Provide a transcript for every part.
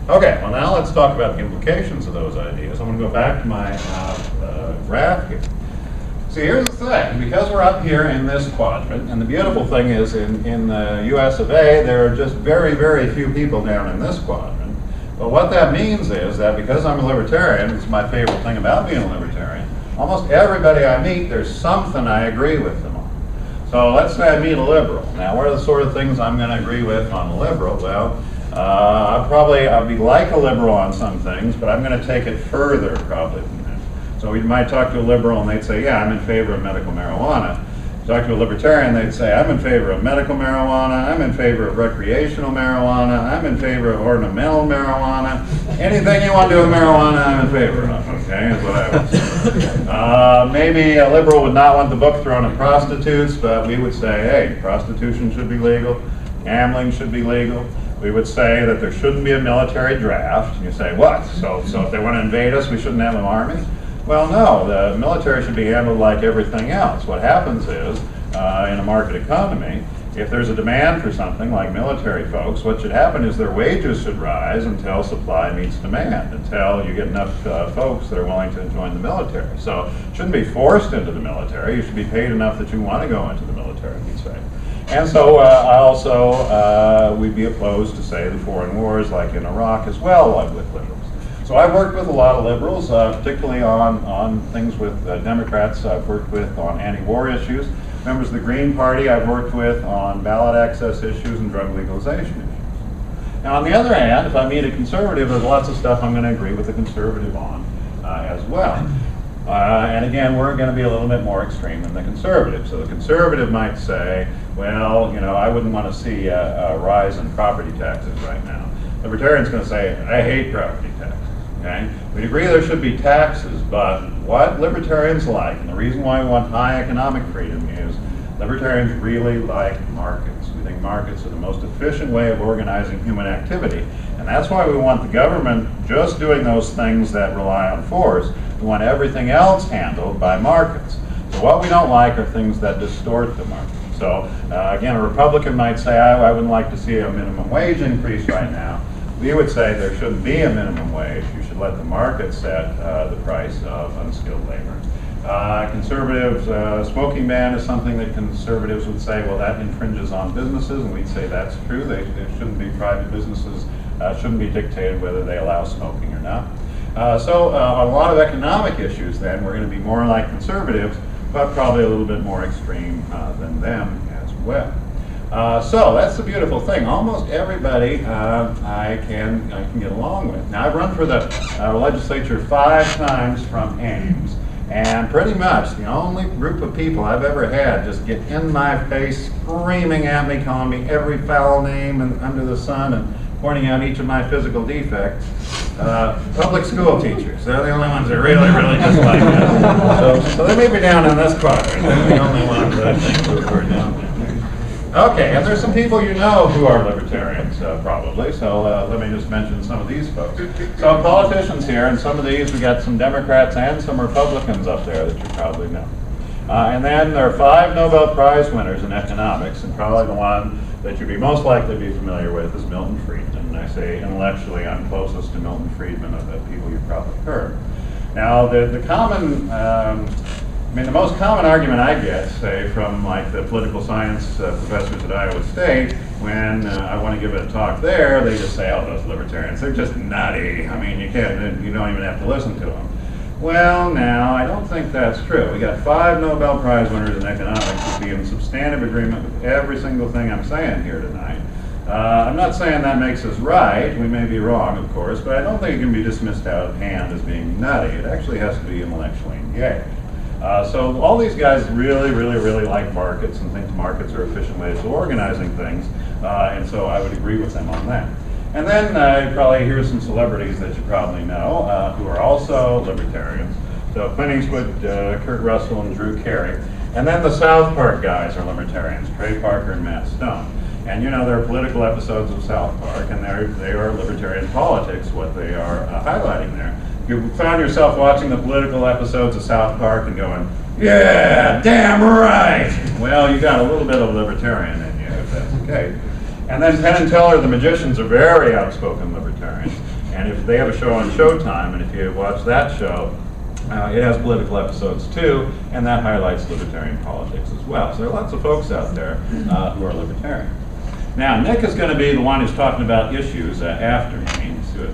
Okay, well now let's talk about the implications of those ideas. I'm going to go back to my graph here. See, here's the thing. Because we're up here in this quadrant, and the beautiful thing is in the US of A, there are just very, very few people down in this quadrant. But what that means is that because I'm a libertarian, it's my favorite thing about being a libertarian, almost everybody I meet, there's something I agree with them on. So let's say I meet a liberal. Now, what are the sort of things I'm going to agree with on a liberal? Well, I'll be like a liberal on some things, but I'm going to take it further probably than that. So you might talk to a liberal and they'd say, yeah, I'm in favor of medical marijuana. Talk to a libertarian, they'd say, I'm in favor of medical marijuana, I'm in favor of recreational marijuana, I'm in favor of ornamental marijuana. Anything you want to do with marijuana, I'm in favor of, okay, is what I would say. Maybe a liberal would not want the book thrown at prostitutes, but we would say, hey, prostitution should be legal, gambling should be legal. We would say that there shouldn't be a military draft. And you say, what? So if they want to invade us, we shouldn't have an army? Well, no, the military should be handled like everything else. What happens is, in a market economy, if there's a demand for something like military folks, what should happen is their wages should rise until supply meets demand, until you get enough folks that are willing to join the military. So it shouldn't be forced into the military. You should be paid enough that you want to go into the military, we'd say. And so we'd be opposed to, say, the foreign wars like in Iraq as well, like with liberals. So I've worked with a lot of liberals, particularly on things with Democrats. I've worked with on anti-war issues. Members of the Green Party I've worked with on ballot access issues and drug legalization issues. Now on the other hand, if I meet a conservative, there's lots of stuff I'm going to agree with the conservative on as well. And again, we're going to be a little bit more extreme than the conservative. So the conservative might say, well, you know, I wouldn't want to see a rise in property taxes right now. Libertarian's going to say, I hate property taxes. Okay? We agree there should be taxes, but what libertarians like, and the reason why we want high economic freedom is libertarians really like markets. We think markets are the most efficient way of organizing human activity, and that's why we want the government just doing those things that rely on force. We want everything else handled by markets. So what we don't like are things that distort the market. So again, a Republican might say, I wouldn't like to see a minimum wage increase right now. We would say there shouldn't be a minimum wage. You should let the market set the price of unskilled labor. Conservatives, smoking ban is something that conservatives would say, well, that infringes on businesses, and we'd say that's true. There shouldn't be private businesses, shouldn't be dictated whether they allow smoking or not. So on a lot of economic issues then, we're going to be more like conservatives, but probably a little bit more extreme than them as well. So that's the beautiful thing. Almost everybody I can get along with. Now I've run for the legislature 5 times from Ames, and pretty much the only group of people I've ever had just get in my face, screaming at me, calling me every foul name under the sun, and pointing out each of my physical defects. Public school teachers, they're the only ones that really, really dislike us. So they may be down in this quadrant. They're the only ones that I think who are down there. Okay, and there's some people you know who are libertarians, probably, so let me just mention some of these folks. So politicians here, and some of these, we got some Democrats and some Republicans up there that you probably know. And then there are 5 Nobel Prize winners in economics, and probably the one that you'd be most likely to be familiar with is Milton Friedman. And I say intellectually, I'm closest to Milton Friedman of the people you've probably heard. Now, the most common argument I get, say, from like the political science professors at Iowa State, when I want to give a talk there, they just say, oh, those libertarians, they're just nutty. I mean, you don't even have to listen to them. Well, now, I don't think that's true. We got 5 Nobel Prize winners in economics who'd be in substantive agreement with every single thing I'm saying here tonight. I'm not saying that makes us right. We may be wrong, of course, but I don't think it can be dismissed out of hand as being nutty. It actually has to be intellectually engaged. So all these guys really, really, really like markets and think markets are efficient ways of organizing things, and so I would agree with them on that. And then probably here's some celebrities that you probably know who are also libertarians. So Clint Eastwood, Kurt Russell, and Drew Carey. And then the South Park guys are libertarians, Trey Parker and Matt Stone. And you know, there are political episodes of South Park, and they are libertarian politics, what they are highlighting there. You found yourself watching the political episodes of South Park and going, yeah, damn right. Well, you got a little bit of libertarian in you, if that's okay. And then Penn and Teller, the magicians, are very outspoken libertarians. And if they have a show on Showtime, and if you watch that show, it has political episodes too, and that highlights libertarian politics as well. So there are lots of folks out there who are libertarian. Now, Nick is going to be the one who's talking about issues after me.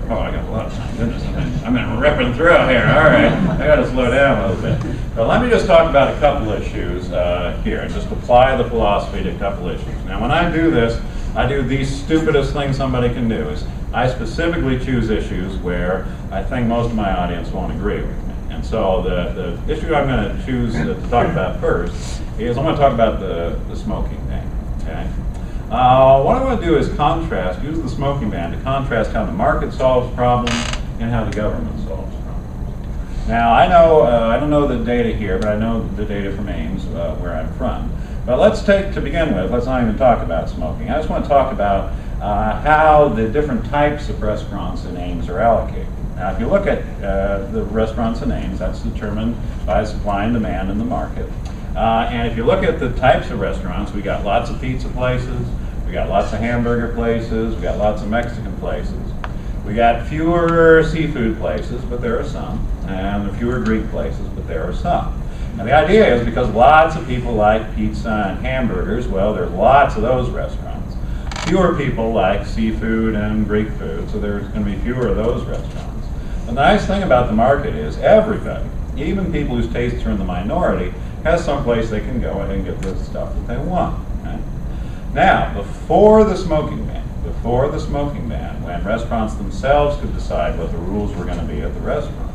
Oh, I got a lot of time. Goodness, I'm going to rip it through here. All right, I got to slow down a little bit. But let me just talk about a couple issues here, and just apply the philosophy to a couple issues. Now, when I do this, I do the stupidest thing somebody can do is I specifically choose issues where I think most of my audience won't agree with me. And so the issue I'm going to choose to talk about first is I'm going to talk about the smoking ban. Okay. What I want to do is use the smoking ban to contrast how the market solves problems and how the government solves problems. Now, I don't know the data here, but I know the data from Ames, where I'm from. But let's not even talk about smoking. I just want to talk about how the different types of restaurants in Ames are allocated. Now, if you look at the restaurants in Ames, that's determined by supply and demand in the market. And if you look at the types of restaurants, we got lots of pizza places, we got lots of hamburger places, we got lots of Mexican places. We got fewer seafood places, but there are some, and fewer Greek places, but there are some. And the idea is because lots of people like pizza and hamburgers, well, there's lots of those restaurants. Fewer people like seafood and Greek food, so there's going to be fewer of those restaurants. The nice thing about the market is everybody, even people whose tastes are in the minority, has some place they can go and get the stuff that they want. Okay? Now, before the smoking ban, when restaurants themselves could decide what the rules were going to be at the restaurant,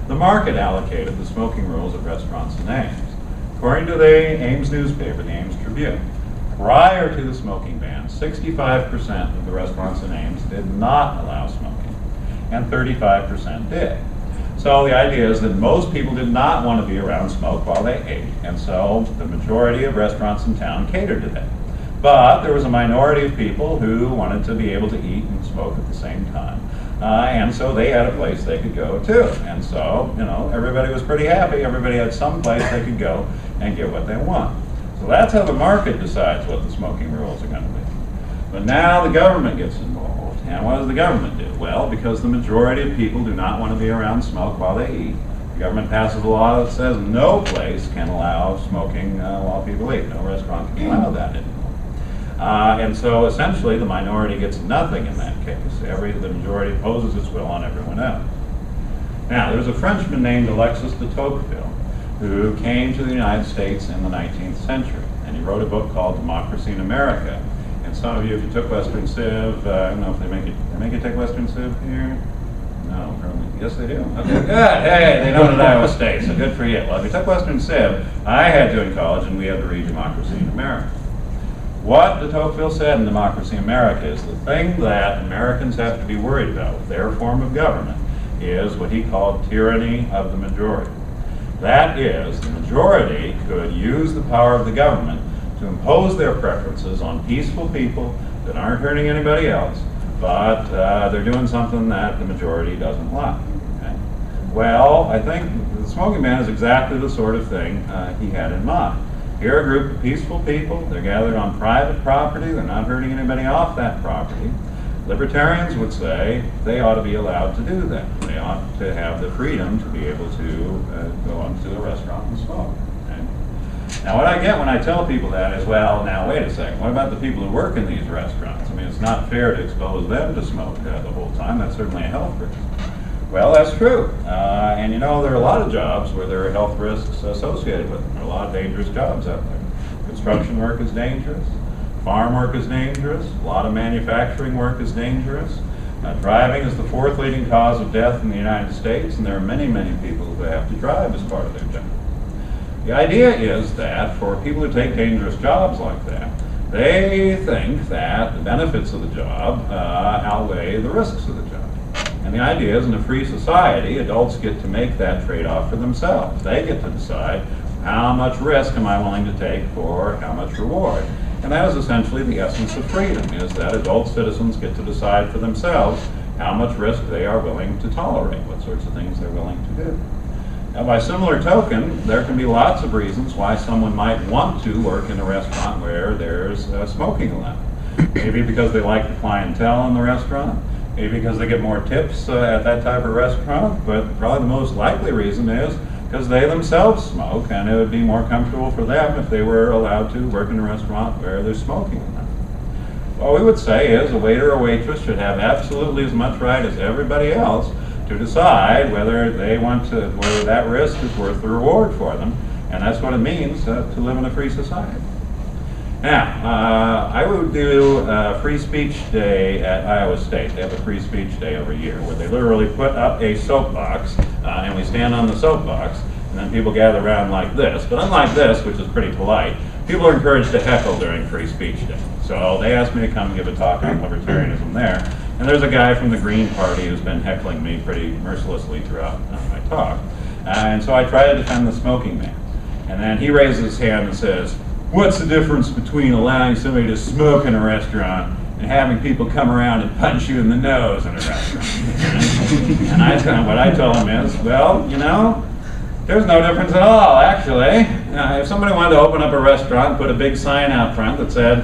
the market allocated the smoking rules at restaurants in Ames. According to the Ames newspaper, the Ames Tribune, prior to the smoking ban, 65% of the restaurants in Ames did not allow smoking, and 35% did. So the idea is that most people did not want to be around smoke while they ate, and so the majority of restaurants in town catered to that. But there was a minority of people who wanted to be able to eat and smoke at the same time. And so they had a place they could go to. And so, everybody was pretty happy. Everybody had some place they could go and get what they want. So that's how the market decides what the smoking rules are going to be. But now the government gets involved. And what does the government do? Well, because the majority of people do not want to be around smoke while they eat, the government passes a law that says no place can allow smoking while people eat. No restaurant can allow that anymore. And so essentially the minority gets nothing in that case. The majority imposes its will on everyone else. Now, there's a Frenchman named Alexis de Tocqueville who came to the United States in the 19th century, and he wrote a book called Democracy in America. And some of you, if you took Western Civ, I don't know if they make you take Western Civ here? No, probably. Yes, they do. Okay, good. Hey, they know it at Iowa State, so good for you. Well, if you took Western Civ, I had to in college, and we had to read Democracy in America. What de Tocqueville said in Democracy in America is the thing that Americans have to be worried about with their form of government is what he called tyranny of the majority. That is, the majority could use the power of the government to impose their preferences on peaceful people that aren't hurting anybody else, but they're doing something that the majority doesn't like. Okay? Well, I think the smoking ban is exactly the sort of thing he had in mind. Here are a group of peaceful people. They're gathered on private property. They're not hurting anybody off that property. Libertarians would say they ought to be allowed to do that. They ought to have the freedom to be able to go into a restaurant and smoke. Okay? Now, what I get when I tell people that is, well, now wait a second. What about the people who work in these restaurants? I mean, it's not fair to expose them to smoke the whole time. That's certainly a health risk. Well, that's true. And there are a lot of jobs where there are health risks associated with them. There are a lot of dangerous jobs out there. Construction work is dangerous. Farm work is dangerous. A lot of manufacturing work is dangerous. Driving is the fourth leading cause of death in the United States, and there are many, many people who have to drive as part of their job. The idea is that for people who take dangerous jobs like that, they think that the benefits of the job outweigh the risks of the job. And the idea is, in a free society, adults get to make that trade-off for themselves. They get to decide how much risk am I willing to take for how much reward. And that is essentially the essence of freedom, is that adult citizens get to decide for themselves how much risk they are willing to tolerate, what sorts of things they're willing to do. Now, by similar token, there can be lots of reasons why someone might want to work in a restaurant where there's smoking allowed. Maybe because they like the clientele in the restaurant. Maybe because they get more tips at that type of restaurant. But probably the most likely reason is because they themselves smoke, and it would be more comfortable for them if they were allowed to work in a restaurant where there's smoking in them. What we would say is a waiter or waitress should have absolutely as much right as everybody else to decide whether whether that risk is worth the reward for them, and that's what it means to live in a free society. Now, I would do a free speech day at Iowa State. They have a free speech day every year where they literally put up a soapbox, and we stand on the soapbox, and then people gather around like this. But unlike this, which is pretty polite, people are encouraged to heckle during free speech day. So they asked me to come and give a talk on libertarianism there. And there's a guy from the Green Party who's been heckling me pretty mercilessly throughout my talk. And so I try to defend the smoking ban. And then he raises his hand and says, "What's the difference between allowing somebody to smoke in a restaurant and having people come around and punch you in the nose in a restaurant?" And what I tell him is, well, you know, there's no difference at all, actually. If somebody wanted to open up a restaurant and put a big sign out front that said,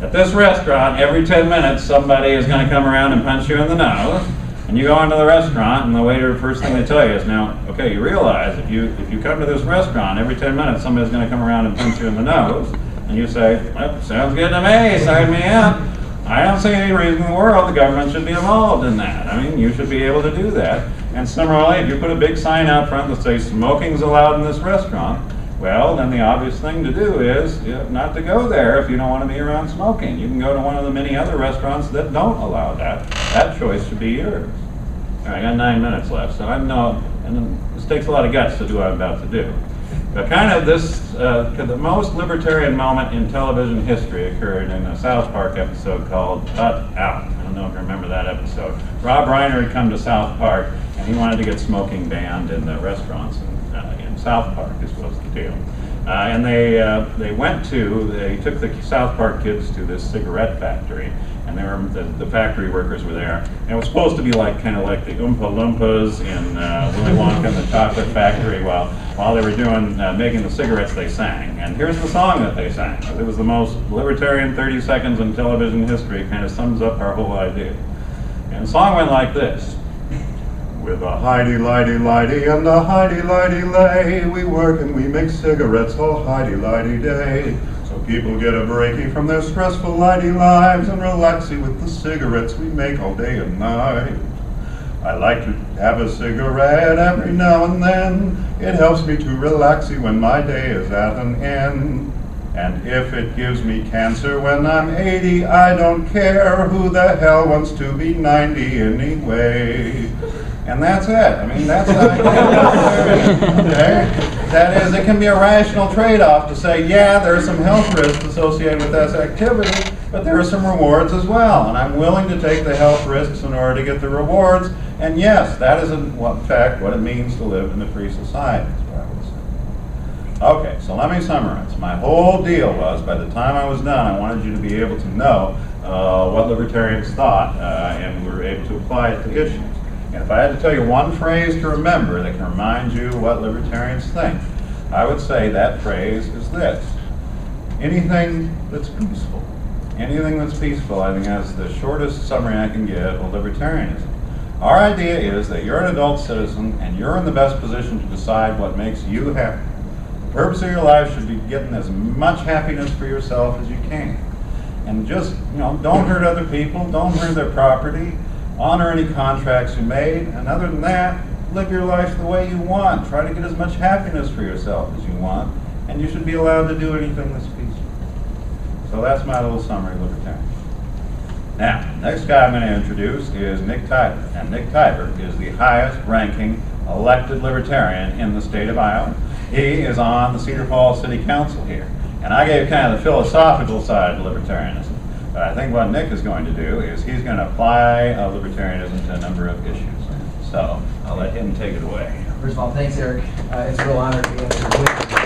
"At this restaurant, every 10 minutes, somebody is going to come around and punch you in the nose," and you go into the restaurant, and the waiter, first thing they tell you is, "Now, okay, you realize if you come to this restaurant, every 10 minutes, somebody's going to come around and punch you in the nose," and you say, "Well, sounds good to me, sign me up. I don't see any reason in the world the government should be involved in that. I mean, you should be able to do that." And similarly, if you put a big sign out front that says, "Smoking's allowed in this restaurant," well, then the obvious thing to do is not to go there if you don't want to be around smoking. You can go to one of the many other restaurants that don't allow that. That choice should be yours. All right, I got 9 minutes left, so and this takes a lot of guts to do what I'm about to do. But kind of the most libertarian moment in television history occurred in a South Park episode called Cut Out. I don't know if you remember that episode. Rob Reiner had come to South Park, and he wanted to get smoking banned in the restaurants in South Park, this was the deal. And they took the South Park kids to this cigarette factory, and the factory workers were there. And it was supposed to be kind of like the Oompa Loompas in Willy Wonka and the Chocolate Factory. While they were making the cigarettes, they sang. And here's the song that they sang. It was the most libertarian 30 seconds in television history. It kind of sums up our whole idea. And the song went like this. With a hidey-lighty-lighty and a hidey-lighty-lay, we work and we make cigarettes all hidey-lighty day. So people get a breaky from their stressful lighty lives and relaxy with the cigarettes we make all day and night. I like to have a cigarette every now and then. It helps me to relaxy when my day is at an end. And if it gives me cancer when I'm 80, I don't care. Who the hell wants to be 90 anyway? And that's it. I mean, that's how you get okay? That is, it can be a rational trade-off to say, yeah, there are some health risks associated with this activity, but there are some rewards as well. And I'm willing to take the health risks in order to get the rewards. And yes, that is, in fact, what it means to live in a free society, is what I would say. Okay, so let me summarize. My whole deal was, by the time I was done, I wanted you to be able to know what libertarians thought, and we were able to apply it to issues. And if I had to tell you one phrase to remember that can remind you what libertarians think, I would say that phrase is this. Anything that's peaceful. Anything that's peaceful, I think that's the shortest summary I can give of libertarianism. Our idea is that you're an adult citizen and you're in the best position to decide what makes you happy. The purpose of your life should be getting as much happiness for yourself as you can. And just, don't hurt other people, don't hurt their property, honor any contracts you made, and other than that, live your life the way you want. Try to get as much happiness for yourself as you want, and you should be allowed to do anything that's peaceful. So that's my little summary of libertarianism. Now, next guy I'm going to introduce is Nick Tyber, and Nick Tyber is the highest ranking elected libertarian in the state of Iowa. He is on the Cedar Falls City Council here, and I gave kind of the philosophical side of libertarianism. But I think what Nick is going to do is he's going to apply libertarianism to a number of issues. So I'll let him take it away. First of all, thanks, Eric. It's a real honor to be here.